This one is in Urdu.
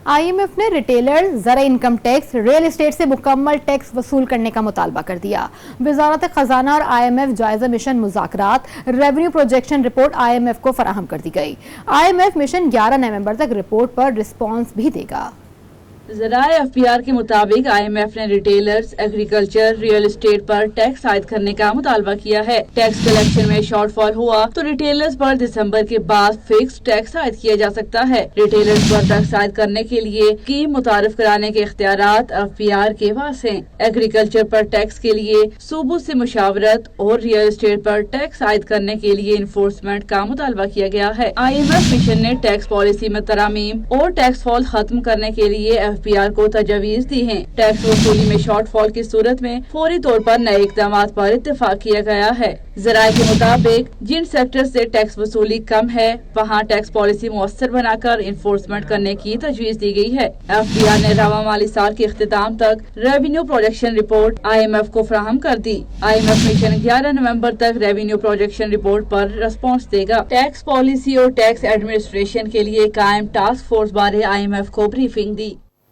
IMF نے ریٹیلر زرعی انکم ٹیکس ریل اسٹیٹ سے مکمل ٹیکس وصول کرنے کا مطالبہ کر دیا۔ وزارت خزانہ اور IMF جائزہ مشن مذاکرات ریونیو پروجیکشن رپورٹ IMF کو فراہم کر دی گئی۔ IMF مشن 11 نومبر تک رپورٹ پر رسپانس بھی دے گا۔ ذرائع FBR کے مطابق IMF نے ریٹیلرز، ایگریکلچر، ریئل اسٹیٹ پر ٹیکس عائد کرنے کا مطالبہ کیا ہے۔ ٹیکس کلیکشن میں شارٹ فال ہوا تو ریٹیلرز پر دسمبر کے بعد فکس ٹیکس عائد کیا جا سکتا ہے۔ ریٹیلرز پر ٹیکس عائد کرنے کے لیے اسکیم متعارف کرانے کے اختیارات FBR کے پاس ہیں۔ ایگریکلچر پر ٹیکس کے لیے صوبوں سے مشاورت اور ریئل اسٹیٹ پر ٹیکس عائد کرنے کے لیے انفورسمنٹ کا مطالبہ کیا گیا ہے۔ IMF مشن نے ٹیکس پالیسی میں ترامیم اور ٹیکس فال ختم کرنے کے لیے FBR کو تجاویز دی ہیں۔ ٹیکس وصولی میں شارٹ فال کی صورت میں فوری طور پر نئے اقدامات پر اتفاق کیا گیا ہے۔ ذرائع کے مطابق جن سیکٹر سے ٹیکس وصولی کم ہے وہاں ٹیکس پالیسی مؤثر بنا کر انفورسمنٹ کرنے کی تجویز دی گئی ہے۔ FBR نے رواں مالی سال کے اختتام تک ریونیو پروجیکشن رپورٹ IMF کو فراہم کر دی۔ IMF مشن 11 نومبر تک ریونیو پروجیکشن رپورٹ پر رسپانس دے گا۔ ٹیکس پالیسی اور ٹیکس ایڈمنسٹریشن کے لیے قائم ٹاسک فورس بارے IMF کو بریفنگ دی۔